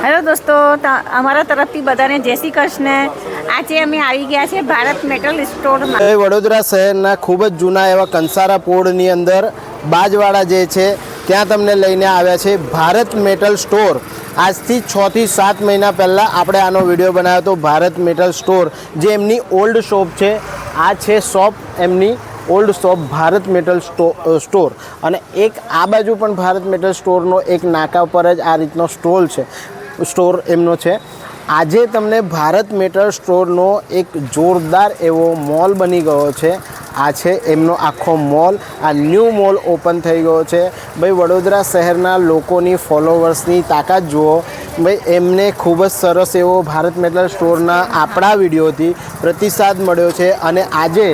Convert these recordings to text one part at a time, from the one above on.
Hello દોસ્તો, અમારા તરફથી બધાને જય શ્રી કૃષ્ણ. આજે અમે આવી ગયા છે ભારત મેટલ સ્ટોરમાં. વડોદરા શહેરના ખૂબ જ જૂના એવા કંસારા પોળની અંદર બાજવાડા જે છે ત્યાં તમને લઈને આવ્યા છે ભારત મેટલ સ્ટોર. આજથી 6 થી 7 મહિના પહેલાં આપણે આનો વિડીયો બનાવ્યો હતો. ભારત મેટલ સ્ટોર જે એમની ઓલ્ડ શોપ છે, આ છે શોપ એમની old shop Bharat metal store. અને એક આ બાજુ પણ ભારત મેટલ સ્ટોરનો એક નાકા પર જ આ રીતનો સ્ટોર એમનો છે. આજે તમને ભારત મેટલ સ્ટોરનો એક જોરદાર એવો મોલ બની ગયો છે. આ છે એમનો આખો મોલ. આ ન્યૂ મોલ ઓપન થઈ ગયો છે. ભાઈ વડોદરા શહેરના લોકોની ફોલોવર્સની તાકાત જુઓ. ભાઈ એમને ખૂબ જ સરસ એવો ભારત મેટલ સ્ટોરના આપણા વિડીયોથી પ્રતિસાદ મળ્યો છે. અને આજે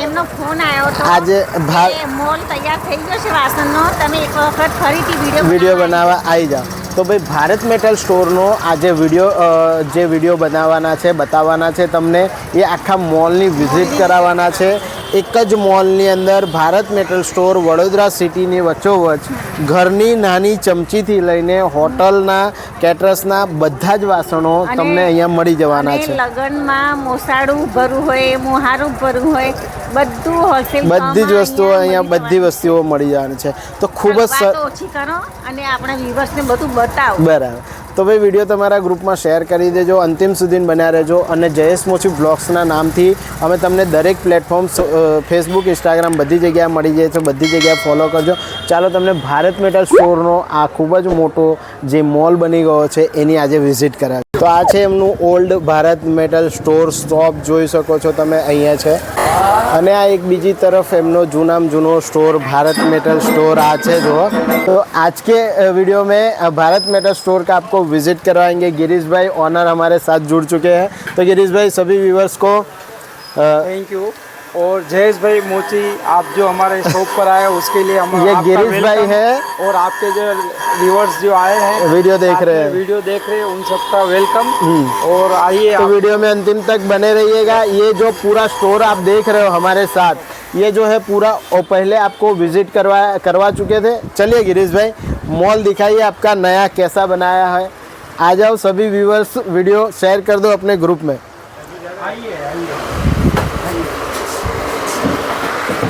એમનો ફોન આવ્યો હતો. આજે મોલ તૈયાર થઈ ગયો છે વાસણનો. તમે એક વખત ફરીથી વિડીયો બનાવવા આવી જાઓ. તો ભાઈ ભારત મેટલ સ્ટોરનો આજે વિડીયો બનાવવાના છે, બતાવવાના છે તમને. એ આખા મોલની વિઝિટ કરાવવાના છે. એક જ મોલની અંદર ભારત મેટલ સ્ટોર વડોદરા સિટીની વચ્ચોવચ્ચ ઘરની નાની ચમચીથી લઈને હોટલના કેટરસના બધા જ વાસણો તમને અહીંયા મળી જવાના છે. લગ્નમાં મોસાળું ભરવું હોય, મોહારું ભરવું હોય, બધું હોલસેલ, બધી જ વસ્તુઓ અહીંયા બધી વસ્તુઓ મળી જવાની છે. તો ખૂબ જ ઓછી કરો અને આપણા વ્યુઅર્સને બધું બતાવો. બરાબર. તો ભાઈ વિડીયો તમારા ગ્રુપમાં શેર કરી દેજો, અંતિમ સુધી બન્યા રહેજો. અને જયેશ મોચી બ્લોગ્સના નામથી અમે તમને દરેક પ્લેટફોર્મ ફેસબુક, ઇન્સ્ટાગ્રામ બધી જગ્યાએ મળી જાય છે. બધી જગ્યાએ ફોલો કરજો. ચાલો તમને ભારત મેટલ સ્ટોરનો આ ખૂબ જ મોટો જે મોલ બની ગયો છે એની આજે વિઝિટ કરાવી. તો આ છે એમનું old Bharat metal store shop, જોઈ શકો છો તમે અહીંયા છે. અને આ એક બીજી तरफ एमनो जूनाम जूनो स्टोर भारत मेटल स्टोर आज है जो. तो आज के वीडियो में भारत मेटल स्टोर का आपको विजिट करवाएंगे. गिरीश भाई ऑनर हमारे साथ जुड़ चुके हैं. तो गिरीश भाई सभी व्यूवर्स को थैंक यू. और जयेश भाई मोची, आप जो हमारे शॉप पर आए उसके लिए हम ये गिरीश भाई है और आपके जो व्यूअर्स जो आए हैं वीडियो देख रहे हैं उन सबका वेलकम. और आइए तो वीडियो में अंतिम तक बने रहिएगा. ये जो पूरा स्टोर आप देख रहे हो हमारे साथ, ये जो है पूरा और पहले आपको विजिट करवा चुके थे. चलिए गिरीश भाई मॉल दिखाइए आपका नया कैसा बनाया है. आ जाओ सभी व्यूअर्स, वीडियो शेयर कर दो अपने ग्रुप में.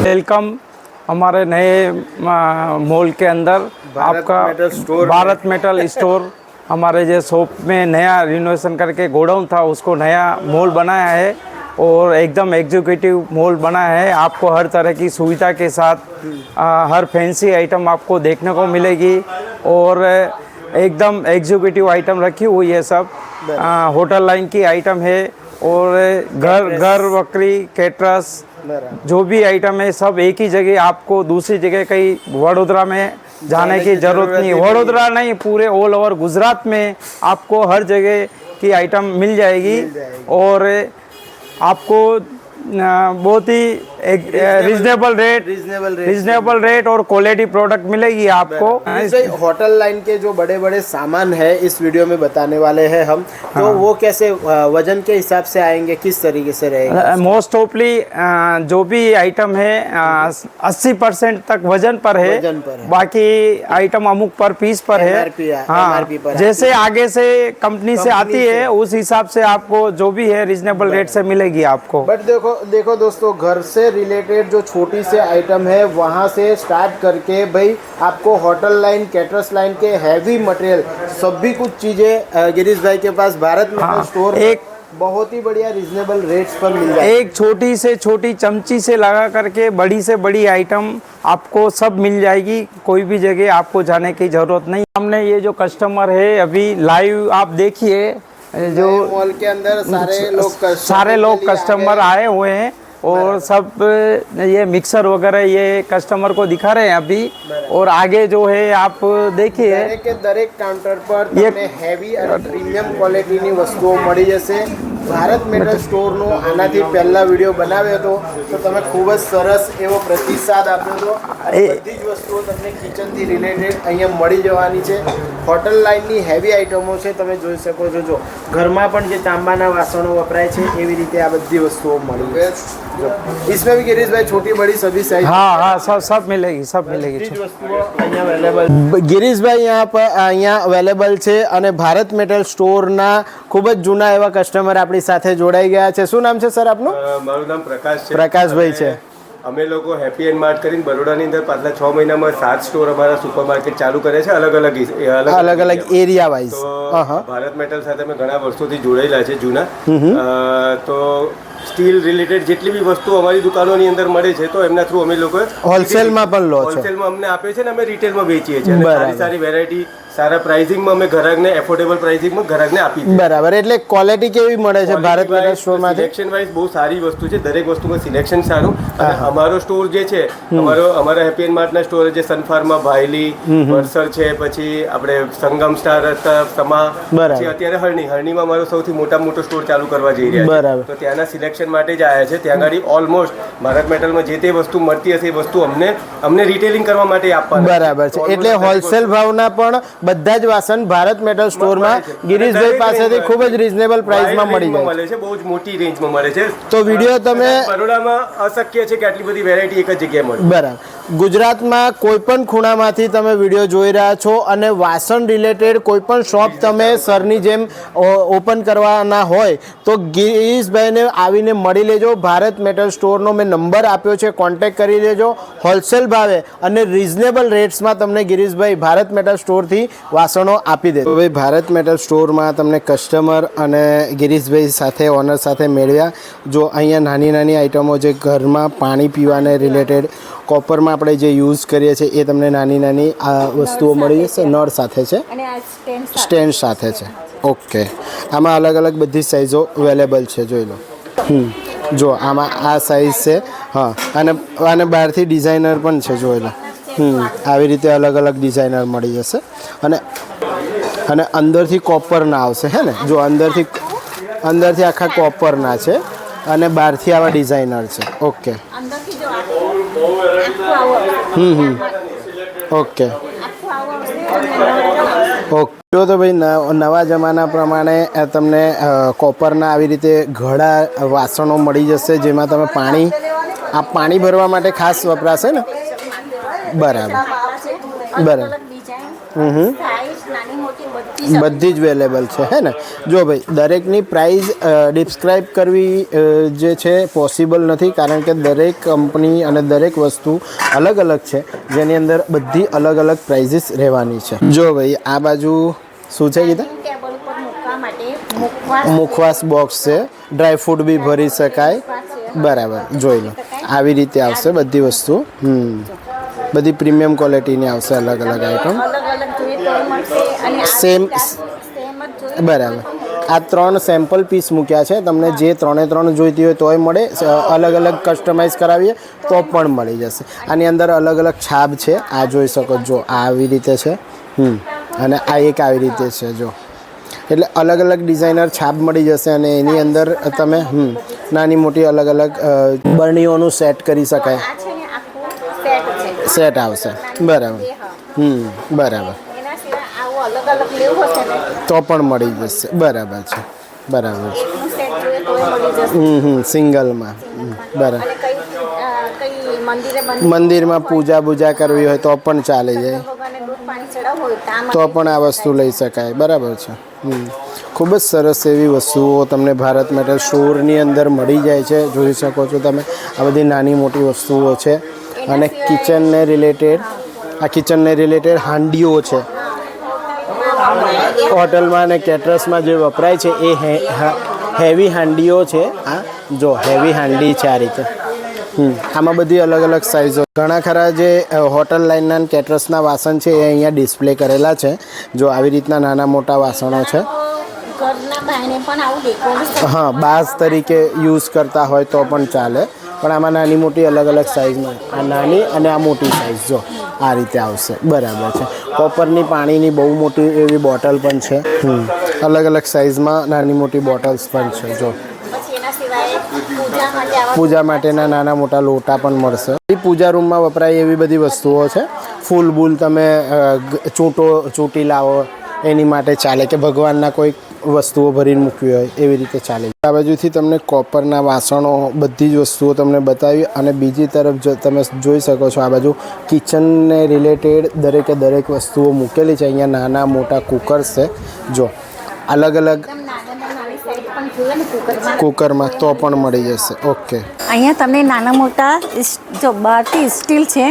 वेलकम हमारे नए मॉल के अंदर. आपका भारत मेटल स्टोर हमारे जो शॉप में नया रिनोवेशन करके गोडाउन था उसको नया मॉल बनाया है और एकदम एग्जीक्यूटिव मॉल बनाया है. आपको हर तरह की सुविधा के साथ हर फैंसी आइटम आपको देखने को मिलेगी और एकदम एग्जीक्यूटिव आइटम रखी हुई है. सब होटल लाइन की आइटम है और घर बकरी कैटरस जो भी आइटम है सब एक ही जगह. आपको दूसरी जगह कहीं वडोदरा में जाने की ज़रूरत नहीं. वडोदरा नहीं, पूरे ऑल ओवर गुजरात में आपको हर जगह की आइटम मिल जाएगी. और आपको बहुत ही रिजनेबल रेट और क्वालिटी प्रोडक्ट मिलेगी आपको. होटल लाइन के जो बड़े बड़े सामान है इस वीडियो में बताने वाले हैं हम. तो वो कैसे वजन के हिसाब से आएंगे, किस तरीके से रहेगा? मोस्ट ऑफली जो भी आइटम है 80% तक वजन पर है. बाकी आइटम अमुक पर पीस पर है. हाँ, जैसे आगे से कंपनी से आती है उस हिसाब से आपको जो भी है रिजनेबल रेट से मिलेगी आपको. बट देखो दोस्तों, घर से रिलेटेड जो छोटी से आइटम है वहाँ से स्टार्ट करके भाई आपको होटल लाइन, कैटरस लाइन के हैवी मटेरियल सभी कुछ चीज़ें गिरीश भाई के पास भारत मेटल स्टोर एक बहुत ही बढ़िया रिजनेबल रेट्स पर मिल जाए. एक छोटी से छोटी चमची से लगा करके बड़ी से बड़ी आइटम आपको सब मिल जाएगी. कोई भी जगह आपको जाने की ज़रूरत नहीं. हमने ये जो कस्टमर है अभी लाइव आप देखिए, जो मॉल के अंदर सारे लोग कस्टमर आए हुए हैं और सब ये मिक्सर वगैरह ये कस्टमर को दिखा रहे हैं अभी. और आगे जो है आप देखिए दरेक काउंटर पर ये हैवी और प्रीमियम क्वालिटी ની વસ્તુઓ મળી જશે. ભારત મેટલ સ્ટોરનો આનાથી પહેલા વિડીયો બનાવ્યો હતો તો તમે ખૂબ જ સરસ એવો પ્રતિસાદ આપ્યો હતો. બધી જ વસ્તુઓ તમને કિચનથી રિલેટેડ અહીંયા મળી જવાની છે. હોટલ લાઇનની હેવી આઇટમો છે, તમે જોઈ શકો છો. જો ઘરમાં પણ જે તાંબાના વાસણો વપરાય છે એવી રીતે આ બધી વસ્તુઓ મળી છે. જો इसमें भी गिरीश भाई छोटी बड़ी सभी साइज हाँ हाँ सब मिलेगी બધી જ વસ્તુઓ અહીંયા અવેલેબલ. ગિરીશભાઈ અહીંયા અવેલેબલ છે અને ભારત મેટલ સ્ટોરના ખૂબ જ જૂના એવા કસ્ટમર આપણી સાથે જોડાઈ ગયા છે. શું નામ છે સર આપનું? મારું નામ પ્રકાશ છે. પ્રકાશભાઈ છે. અમે લોકો હેપી એન્ડ માર્ટ કરીને બરોડાની અંદર પાછલા 6 મહિનામાં 7 સ્ટોર અમારા સુપર માર્કેટ ચાલુ કરે છે, અલગ અલગ એરિયા વાઇઝ. તો ભારત મેટલ સાથે અમે ઘણા વર્ષોથી જોડાયેલા છે જૂના. તો સ્ટીલ રિલેટેડ જેટલી બી વસ્તુ અમારી દુકાનોની અંદર મળે છે તો એમના થ્રુ અમે લોકો હોલસેલમાં પણ લો છો? હોલસેલમાં અમને આપે છે ને અમે રિટેલમાં વેચીએ છીએ. સારી સારી વેરાયટી સારા પ્રાઇસિંગમાં અમે ગ્રાહકને એફોર્ડેબલ પ્રાઇસિંગમાં ગ્રાહકને આપી દઈએ. બરાબર. એટલે ક્વોલિટી કેવી મળે છે ભારત મેટલ સ્ટોરમાંથી? સિલેક્શન વાઇઝ બહુ સારી વસ્તુ છે. દરેક વસ્તુમાં સિલેક્શન સારું. અને અમારો સ્ટોર જે છે, અમારા હેપી એન્ડ માર્ટના સ્ટોર જે સનફાર્મા, ભાયલી, વરસર છે, પછી આપણે સંગમ સ્ટાર, સમા, પછી અત્યારે હરણીમાં અમારો સૌથી મોટો સ્ટોર ચાલુ કરવા જઈ રહ્યા છે. તો ત્યાંના સિલેક્શન માટે જ આવ્યા છે. ત્યાં આગળ ઓલમોસ્ટ ભારત મેટલમાં જે તે વસ્તુ મળતી હશે એ વસ્તુ અમને રિટેલિંગ કરવા માટે આપવાની. બરાબર છે. એટલે હોલસેલ ભાવના પણ બધા જ વાસણ ભારત મેટલ સ્ટોરમાં ગિરીશભાઈ પાસેથી ખૂબ જ રિઝનેબલ પ્રાઇસમાં મળી જાય મળે છે. બહુ જ મોટી રેન્જમાં મળે છે. તો વિડીયો તમે બરોડામાં અશક્ય છે કે આટલી બધી વેરાયટી એક જ જગ્યાએ મળે. બરાબર. ગુજરાતમાં કોઈ પણ ખૂણામાંથી તમે વિડીયો જોઈ રહ્યા છો અને વાસણ રિલેટેડ કોઈ પણ શોપ તમે સરની જેમ ઓપન કરવાના હોય તો ગિરીશભાઈને આવીને મળી લેજો. ભારત મેટલ સ્ટોરનો મેં નંબર આપ્યો છે, કોન્ટેક્ટ કરી લેજો. હોલસેલ ભાવે અને રિઝનેબલ રેટ્સમાં તમને ગિરીશભાઈ ભારત મેટલ સ્ટોરથી વાસણો આપી દે. ભાઈ ભારત મેટલ સ્ટોરમાં તમને કસ્ટમર અને ગિરીશભાઈ સાથે ઓનર સાથે મેળવ્યા. જો અહીંયા નાની નાની આઇટમો જે ઘરમાં પાણી પીવાને રિલેટેડ કોપરમાં આપણે જે યુઝ કરીએ છીએ એ તમને નાની નાની આ વસ્તુઓ મળી જશે. નળ સાથે છે, સ્ટેન્ડ સાથે છે. ઓકે. આમાં અલગ અલગ બધી સાઇઝો અવેલેબલ છે, જોઈ લો. જો આમાં આ સાઇઝ છે. હા, અને બહારથી ડિઝાઇનર પણ છે, જોઈ લો. આવી રીતે અલગ અલગ ડિઝાઇનર મળી જશે. અને અંદરથી કોપરના આવશે, હે ને? જો અંદરથી આખા કોપરના છે અને બહારથી આવા ડિઝાઇનર છે. ઓકે. ઓકે. ઓકે. જો તો ભાઈ નવા જમાના પ્રમાણે તમને કોપરના આવી રીતે ઘડા વાસણો મળી જશે જેમાં તમે પાણી ભરવા માટે ખાસ વપરાશે ને? બરાબર. બધી જ અવેલેબલ છે, હે ને? જો ભાઈ દરેકની પ્રાઇસ ડિસ્ક્રાઇબ કરવી જે છે પોસિબલ નથી, કારણ કે દરેક કંપની અને દરેક વસ્તુ અલગ અલગ છે જેની અંદર બધી અલગ અલગ પ્રાઇઝીસ રહેવાની છે. જો ભાઈ આ બાજુ શું છે કીધા? મુખવાસ બોક્સ છે, ડ્રાયફ્રૂટ બી ભરી શકાય. બરાબર. જોઈ લો આવી રીતે આવશે બધી વસ્તુ. બધી પ્રીમિયમ ક્વોલિટીની આવશે, અલગ અલગ આઇટમ. સેમ. બરાબર. આ 3 સેમ્પલ પીસ મૂક્યા છે. તમને જે 3 જોઈતી હોય તોય મળે, અલગ અલગ કસ્ટમાઇઝ કરાવીએ તો પણ મળી જશે. આની અંદર અલગ અલગ છાપ છે, આ જોઈ શકો. જો આ આવી રીતે છે, અને આ એક આવી રીતે છે. જો એટલે અલગ અલગ ડિઝાઇનર છાપ મળી જશે અને એની અંદર તમે નાની મોટી અલગ અલગ બરણીઓનું સેટ કરી શકાય. સેટ આવશે. બરાબર. બરાબર. તો પણ મળી જશે. બરાબર છે. બરાબર છે. સિંગલમાં. બરાબર. મંદિરમાં પૂજા કરવી હોય તો પણ ચાલી જાય, તો પણ આ વસ્તુ લઈ શકાય. બરાબર છે. ખૂબ જ સરસ એવી વસ્તુઓ તમને ભારત મેટલ સ્ટોરની અંદર મળી જાય છે. જોઈ શકો છો તમે આ બધી નાની મોટી વસ્તુઓ છે. અને કિચનને રિલેટેડ હાંડીઓ છે. હોટલમાં અને કેટરસમાં જે વપરાય છે એ હેવી હાંડીઓ છે. આ જો હેવી હાંડી છે આ રીતે. આમાં બધી અલગ અલગ સાઇઝો. ઘણા ખરા જે હોટલ લાઇનના કેટરસના વાસણ છે એ અહીંયા ડિસ્પ્લે કરેલા છે. જો આવી રીતના નાના મોટા વાસણો છે. હા, બાસ તરીકે યુઝ કરતા હોય તો પણ ચાલે. પણ આમાં નાની મોટી અલગ અલગ સાઇઝમાં, આ નાની અને આ મોટી સાઇઝ જો આ રીતે આવશે. બરાબર છે. કોપરની પાણીની બહુ મોટી એવી બોટલ પણ છે. અલગ અલગ સાઇઝમાં નાની મોટી બોટલ્સ પણ છે જો. પછી એના સિવાય પૂજા માટે આવા પૂજા માટેના નાના મોટા લોટા પણ મળશે. એ પૂજા રૂમમાં વપરાય એવી બધી વસ્તુઓ છે. ફૂલ બૂલ તમે ચૂંટી લાવો એની માટે ચાલે, કે ભગવાનના કોઈ વસ્તુઓ ભરીને મૂકવી હોય એવી રીતે ચાલે. આ બાજુથી તમને કોપરના વાસણો બધી જ વસ્તુઓ તમને બતાવી, અને બીજી તરફ જો તમે જોઈ શકો છો આ બાજુ કિચનને રિલેટેડ દરેકે દરેક વસ્તુઓ મૂકેલી છે. અહીંયા નાના મોટા કુકર્સ છે જો, અલગ અલગ નાની સાઈઝ પણ જોઈએ ને કુકરમાં. કુકરમાં તો પણ મળી જશે. ઓકે, અહીંયા તમને નાના મોટા જો બહારથી સ્ટીલ છે,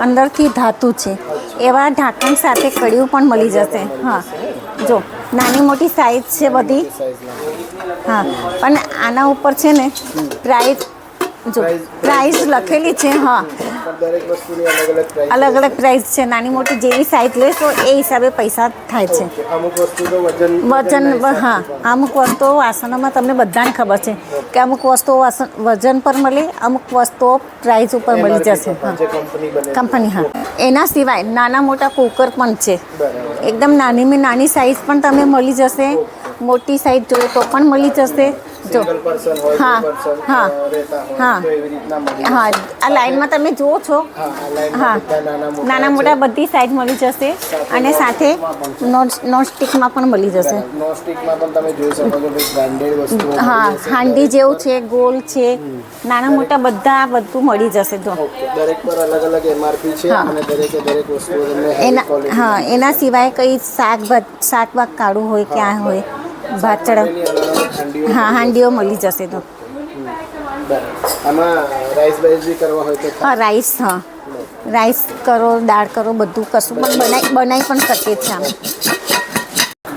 અંદરથી ધાતુ છે, એવા ઢાંકણ સાથે કડિયું પણ મળી જશે. હા જો નાની મોટી સાઈઝ છે બધી. હા પણ આના ઉપર છે ને પ્રાઇસ જો પ્રાઇસ લખેલી છે. હા દરેક વસ્તુની અલગ અલગ પ્રાઇસ, અલગ અલગ પ્રાઇસ છે. નાની મોટી જેવી સાઈઝ લેશો એ હિસાબે પૈસા થાય છે. અમુક વસ્તુ તો વજન હા, અમુક વસ્તુઓ વાસણોમાં તમને બધાને ખબર છે કે અમુક વસ્તુઓ વજન પર મળે, અમુક વસ્તુઓ પ્રાઇસ ઉપર મળી જશે. હા કંપની. હા એના સિવાય નાના મોટા કુકર પણ છે. એકદમ નાની સાઈઝ પણ તમે મળી જશે, મોટી સાઈઝ જોઈએ તો પણ મળી જશે. જો હા હા હા હા આ લાઈનમાં તમે જુઓ છો. હા નાના મોટા બધી સાઈઝ મળી જશે, અને સાથે નોન સ્ટિકમાં પણ મળી જશે. નોનસ્ટિકમાં પણ તમે જોઈ શકો છો બ્રાન્ડેડ વસ્તુઓ. હા હાંડી જેવું છે, ગોલ છે, નાના મોટા બધું મળી જશે. જો દરેક પર અલગ અલગ એમઆરપી છે, અને દરેકે દરેક વસ્તુઓ તમને એના હા એના સિવાય કંઈ શાક કાઢવું હોય ક્યાં હોય ભાત ચડાવ હા હાંડીઓ મળી જશે. તો આમાં રાઈસ બી કરવા હોય તો હા રાઈસ કરો, દાળ કરો, બધું કશું પણ બનાવી પણ શકીએ છીએ આમ.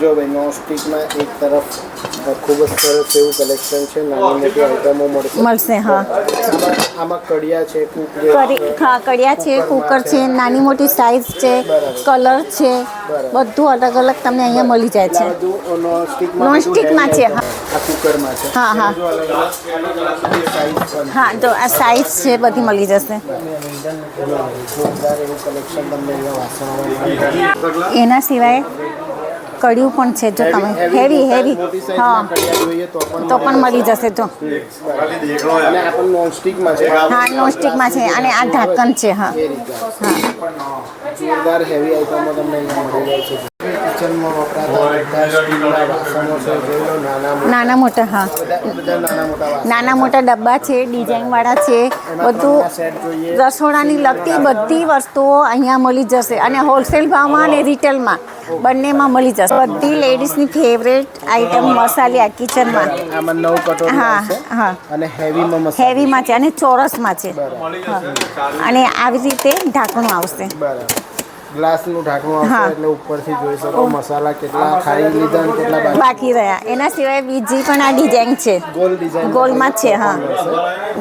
જો ભાઈ નોનસ્ટિકમાં એક તરફ ખૂબ જ સરસ એવું કલેક્શન છે, નાની મોટી આઈટમો મળશે. હા આમાં કડિયા છે, કડિયા છે, કુકર છે, નાની મોટી સાઈઝ છે, કલર છે, બધું અલગ અલગ તમને અહીંયા મળી જાય છે. નોનસ્ટિકમાં છે. હા આ કુકરમાં છે. હા હા હા જો આ સાઈઝ છે બધી મળી જશે. જોરદાર એવું કલેક્શન તમને અહીંયા વાસણોમાં. એના સિવાય કડિયું પણ છે. જો તમે હેવી હા તો પણ મળી જશે. જો અને આ પણ નોનસ્ટિકમાં છે. હા નોનસ્ટિકમાં છે, અને આ ઢાંકણ છે. હા જોરદાર હેવી આઈટમો તમને અહીંયા મળી જાય છે. કિચનમાં વપરાતા બધા સ્ટીલના વાસણો છે. જોઈ લો નાના મોટા. હા નાના મોટા ડબ્બા છે, ડિઝાઇનવાળા છે, બધું રસોડાની લગતી બધી વસ્તુઓ અહીંયા મળી જશે, અને હોલસેલ ભાવમાં અને રિટેલમાં બંનેમાં મળી જશે. બધી લેડીઝની ફેવરેટ આઈટમ મસાલિયા કિચનમાં. આમાં 9 કટોરી હા હા અને હેવીમાં મસાલા. હેવીમાં છે અને ચોરસમાં છે. હા અને આવી રીતે ઢાંકણું આવશે. બરાબર, ગ્લાસનું ઢાંકણું આવશે, એટલે ઉપરથી જોઈ શકો મસાલા કેટલા ખાઈ લીધા અને કેટલા બાકી રહ્યા. એના સિવાય બીજી પણ આ ડિઝાઇન છે, ગોલ ડિઝાઇન ગોલમાં જ છે. હા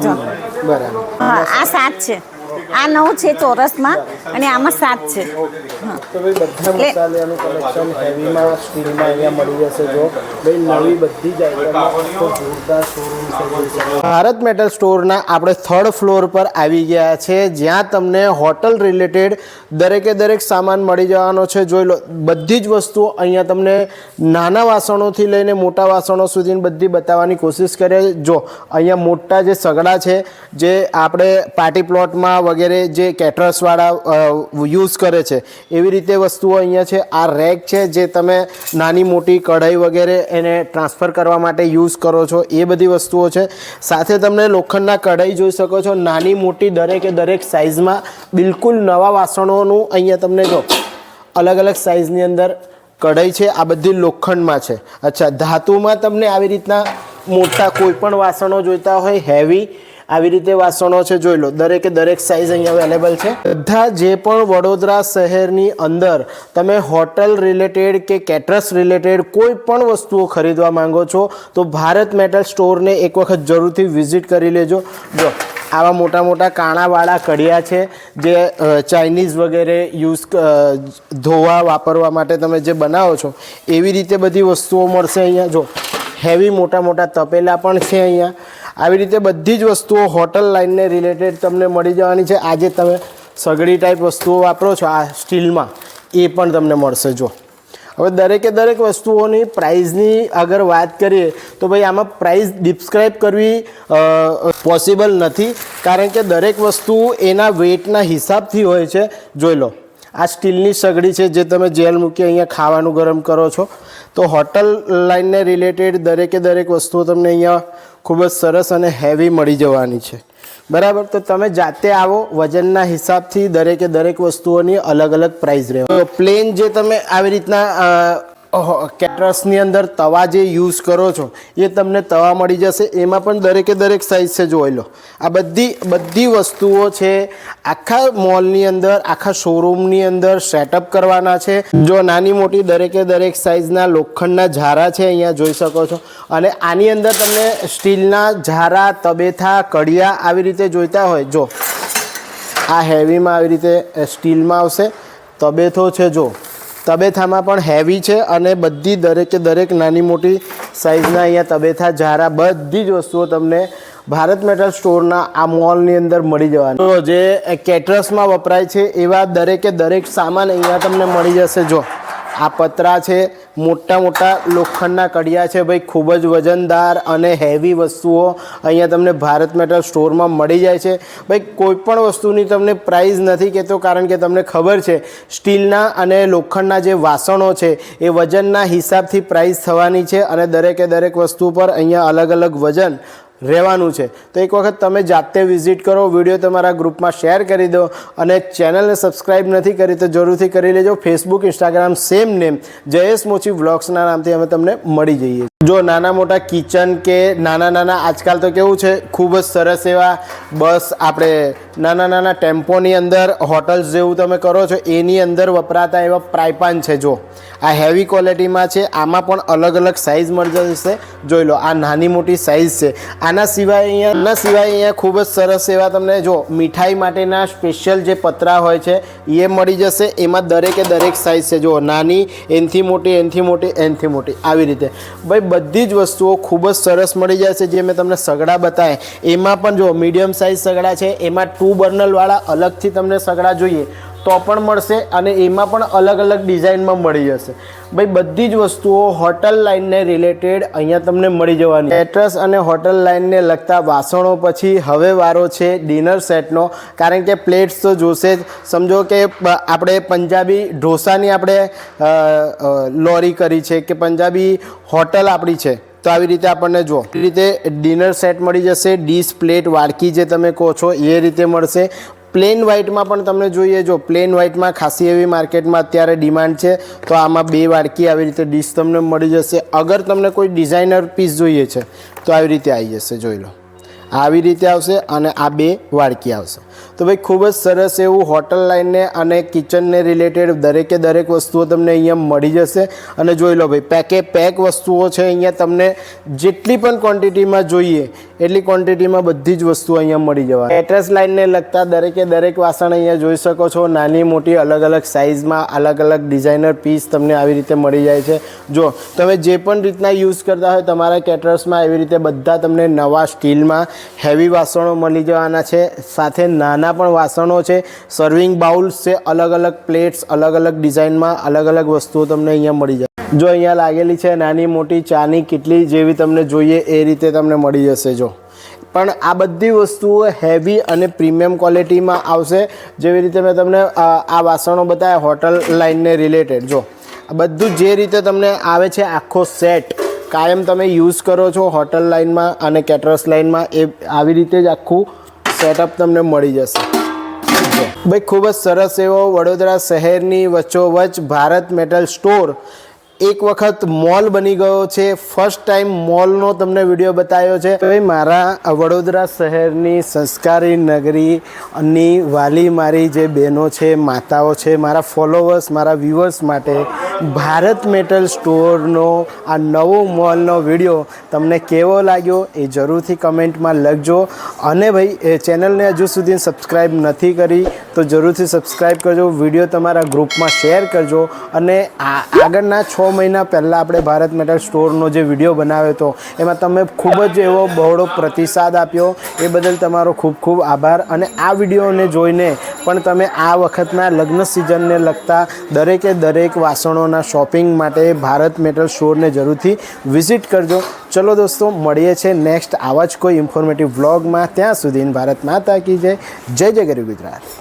જો બરાબર. હા આ 7 છે, આ 9 છે ચોરસમાં, અને આમાં 7 છે. હા તો ભાઈ બધા મસાલાનું કલેક્શન હેવીમાં સ્ટીલમાં અહીંયા મળી જશે. જો ભાઈ નવી બધી જ આઈટમો જોરદાર શોરૂમ છે. ભારત મેટલ સ્ટોરના આપણે 3rd ફ્લોર પર આવી ગયા છે, જ્યાં તમને હોટલ રિલેટેડ દરેકે દરેક સામાન મળી જવાનો છે. જોઈ લો બધી જ વસ્તુઓ અહીંયા તમને નાના વાસણોથી લઈને મોટા વાસણો સુધીની બધી બતાવવાની કોશિશ કરીએ. જો અહીંયા મોટા જે સગડા છે, જે આપણે પાર્ટી પ્લોટમાં વગેરે જે કેટરર્સવાળા યુઝ કરે છે, એવી રીતે વસ્તુઓ અહીંયા છે. આ રેક છે, જે તમે નાની મોટી કઢાઈ વગેરે એને ટ્રાન્સફર કરવા માટે યુઝ કરો છો, એ બધી વસ્તુઓ છે. સાથે તમને લોખંડના કઢાઈ જોઈ શકો છો, નાની મોટી દરેકે દરેક સાઇઝમાં બિલકુલ નવા વાસણોનું અહીંયા તમને જો અલગ અલગ સાઇઝની અંદર કઢાઈ છે. આ બધી લોખંડમાં છે. અચ્છા, ધાતુમાં તમને આવી રીતના મોટા કોઈ પણ વાસણો જોઈતા હોય હેવી, આવી રીતે વાસણો છે. જોઈ લો દરેકે દરેક સાઇઝ અહીંયા અવેલેબલ છે. બધા જે પણ વડોદરા શહેરની અંદર તમે હોટલ રિલેટેડ કે કેટરર્સ રિલેટેડ કોઈ પણ વસ્તુઓ ખરીદવા માંગો છો, તો ભારત મેટલ સ્ટોરને એક વખત જરૂરથી વિઝિટ કરી લેજો. જો આવા મોટા મોટા કાણાવાળા કડિયા છે, જે ચાઇનીઝ વગેરે યુઝ ધોવા વાપરવા માટે તમે જે બનાવો છો, એવી રીતે બધી વસ્તુઓ મળશે અહીંયા. જો હેવી મોટા મોટા તપેલા પણ છે અહીંયા. આવી રીતે બધી જ વસ્તુઓ હોટલ લાઇનને રિલેટેડ તમને મળી જવાની છે. આજે તમે સગડી ટાઈપ વસ્તુઓ વાપરો છો આ સ્ટીલમાં, એ પણ તમને મળશે. જો હવે દરેક વસ્તુઓની પ્રાઇઝની અગર વાત કરીએ તો ભાઈ આમાં પ્રાઇઝ ડિસ્ક્રાઇબ કરવી પોસિબલ નથી, કારણ કે દરેક વસ્તુ એના વેટના હિસાબથી હોય છે. જોઈ લો, આ સ્ટીલની સગડી છે જે તમે જેલ મૂકી અહીંયા ખાવાનું ગરમ કરો છો. તો હોટલ લાઇનને રિલેટેડ દરેક વસ્તુઓ તમને અહીંયા ખૂબ જ સરસ અને હેવી મળી જવાની છે. બરાબર, તો તમે જાતે આવો, વજનના હિસાબથી દરેક વસ્તુઓની અલગ અલગ પ્રાઇસ રહે. પ્લેન જે તમે આવી રીતના કેટરસની અંદર તવા જે યુઝ કરો છો એ તમને તવા મળી જશે. એમાં પણ દરેક સાઇઝ છે. જોઈ લો, આ બધી વસ્તુઓ છે આખા મોલની અંદર, આખા શોરૂમની અંદર સેટઅપ કરવાના છે. જો નાની મોટી દરેક સાઇઝના લોખંડના ઝારા છે અહીંયા જોઈ શકો છો. અને આની અંદર તમને સ્ટીલના ઝારા, તબેથા, કડિયા આવી રીતે જોઈતા હોય, જો આ હેવીમાં આવી રીતે સ્ટીલમાં આવશે. તબેથો છે, જો તબેથામાં પણ હેવી છે અને બધી દરેક નાની મોટી સાઇઝના અહીંયા તબેથા, ઝારા બધી જ વસ્તુઓ તમને ભારત મેટલ સ્ટોરના આ મોલની અંદર મળી જવાની. તો જે કેટરસમાં વપરાય છે એવા દરેક સામાન અહીંયા તમને મળી જશે. જો આ પતરા છે, મોટા લોખંડના કડિયા છે, ભાઈ ખૂબ જ વજનદાર અને હેવી વસ્તુઓ અહીંયા તમને ભારત મેટલ સ્ટોરમાં મળી જાય છે. ભાઈ કોઈ પણ વસ્તુની તમને પ્રાઇઝ નથી કહેતો, કારણ કે તમને ખબર છે સ્ટીલના અને લોખંડના જે વાસણો છે એ વજનના હિસાબથી પ્રાઇઝ થવાની છે અને દરેક વસ્તુ પર અહીંયા અલગ વજન રહેવાનું છે. તો એક વખત તમે જાતે વિઝિટ કરો, વિડીયો તમારા ગ્રુપમાં શેર કરી દો અને ચેનલને સબસ્ક્રાઈબ નથી કરી તો જરૂરથી કરી લેજો. Facebook, Instagram same name Jayesh Mochi વ્લોગ્સના નામથી અમે તમને મળી જઈએ. જો નાના મોટા કિચન કે નાના આજકાલ તો કેવું છે ખૂબ જ સરસ એવા બસ આપણે નાના ટેમ્પોની અંદર હોટલ્સ જેવું તમે કરો છો એની અંદર વપરાતા એવા પ્રાયપાન છે. જો આ હેવી ક્વોલિટીમાં છે, આમાં પણ અલગ સાઇઝ મળી જશે. જોઈ લો, આ નાની મોટી સાઇઝ છે. આના સિવાય અહીંયા ખૂબ જ સરસ એવા તમને જો મીઠાઈ માટેના સ્પેશિયલ જે પતરા હોય છે એ મળી જશે. એમાં દરેક સાઇઝ છે. જો નાની, એનથી મોટી આવી રીતે ભાઈ બધી જ વસ્તુઓ ખૂબ જ સરસ મળી જશે. જે મેં તમને સગડા બતાવ્યા એમાં પણ જો મીડિયમ સાઇઝ સગડા છે, એમાં 2 બર્નરવાળા અલગથી તમને સગડા જોઈએ તો પણ મળશે અને એમાં પણ અલગ ડિઝાઇનમાં મળી જશે. ભાઈ બધી જ વસ્તુઓ હોટલ લાઇનને રિલેટેડ અહીંયા તમને મળી જવાની. કેટરસ અને હોટલ લાઇનને લગતા વાસણો પછી હવે વારો છે ડિનર સેટનો, કારણ કે પ્લેટ્સ તો જોશે જ. સમજો કે આપણે પંજાબી ઢોસાની આપણે લોરી કરી છે કે પંજાબી હોટલ આપણી છે, તો આવી રીતે આપણને જો એ રીતે ડિનર સેટ મળી જશે. ડીશ, પ્લેટ, વાડકી જે તમે કહો છો એ રીતે મળશે. પ્લેન વ્હાઇટમાં પણ તમને જોઈએ, જો પ્લેન વ્હાઇટમાં ખાસી એવી માર્કેટમાં અત્યારે ડિમાન્ડ છે, તો આમાં 2 વાડકી આવી રીતે ડીશ તમને મળી જશે. અગર તમને કોઈ ડિઝાઇનર પીસ જોઈએ છે તો આવી રીતે આવી જશે. જોઈ લો, આવી રીતે આવશે અને આ 2 વાડકી આવશે. તો ભાઈ ખૂબ જ સરસ એવું હોટલ લાઇનને અને કિચનને રિલેટેડ દરેક વસ્તુઓ તમને અહીંયા મળી જશે. અને જોઈ લો ભાઈ પેક વસ્તુઓ છે. અહીંયા તમને જેટલી પણ ક્વોન્ટિટીમાં જોઈએ એટલી ક્વોન્ટિટીમાં બધી જ વસ્તુઓ અહીંયા મળી જવા. કેટરસ લાઇનને લગતા દરેક વાસણ અહીંયા જોઈ શકો છો. નાની મોટી અલગ સાઇઝમાં અલગ ડિઝાઇનર પીસ તમને આવી રીતે મળી જાય છે. જો તમે જે પણ રીતના યુઝ કરતા હોય તમારા કેટરસમાં એવી રીતે બધા તમને નવા સ્ટીલમાં હેવી વાસણો મળી જવાના છે. સાથે નાના પણ વાસણો છે, સર્વિંગ બાઉલ્સ છે, અલગ પ્લેટ્સ, અલગ ડિઝાઇનમાં અલગ વસ્તુઓ તમને અહીંયા મળી જાય. જો અહીંયા લાગેલી છે નાની મોટી ચાની કેટલી જેવી તમને જોઈએ એ રીતે તમને મળી જશે. જો પણ આ બધી વસ્તુઓ હેવી અને પ્રીમિયમ ક્વોલિટીમાં આવશે. જેવી રીતે મેં તમને આ વાસણો બતાવ્યા હોટલ લાઇનને રિલેટેડ, જો આ બધું જે રીતે તમને આવે છે આખો સેટ કાયમ તમે યુઝ કરો છો હોટલ લાઇનમાં અને કેટરસ લાઇનમાં, એ આવી રીતે જ આખું સેટઅપ તમને મળી જશે. ભાઈ ખૂબ જ સરસ એવો વડોદરા શહેરની વચ્ચોવચ્ચ ભારત મેટલ સ્ટોર એક વખત મોલ બની ગયો છે. ફર્સ્ટ ટાઈમ મોલનો તમને વિડીયો બતાવ્યો છે. ભાઈ મારા વડોદરા શહેરની સંસ્કારી નગરીની વાલી મારી જે બહેનો છે, માતાઓ છે, મારા ફોલોવર્સ, મારા વ્યૂઅર્સ માટે ભારત મેટલ સ્ટોરનો આ નવો મોલનો વિડીયો તમને કેવો લાગ્યો એ જરૂરથી કમેન્ટમાં લખજો. અને ભાઈ એ ચેનલને હજુ સુધી સબસ્ક્રાઈબ નથી કરી તો જરૂરથી સબસ્ક્રાઈબ કરજો. વિડીયો તમારા ગ્રુપમાં શેર કરજો અને આગળના 6 મહિના પહેલાં આપણે ભારત મેટલ સ્ટોરનો જે વિડીયો બનાવ્યો હતો એમાં તમે ખૂબ જ એવો બહોળો પ્રતિસાદ આપ્યો, એ બદલ તમારો ખૂબ ખૂબ આભાર. અને આ વિડીયોને જોઈને પણ તમે આ વખતના લગ્ન સિઝનને લગતા દરેક વાસણોના શોપિંગ માટે ભારત મેટલ સ્ટોરને જરૂરથી વિઝિટ કરજો. ચલો દોસ્તો, મળીએ છીએ નેક્સ્ટ આવા જ કોઈ ઇન્ફોર્મેટિવ વ્લોગમાં. ત્યાં સુધી ભારત માતા કી જય. જય જય ગરવી ગુજરાત.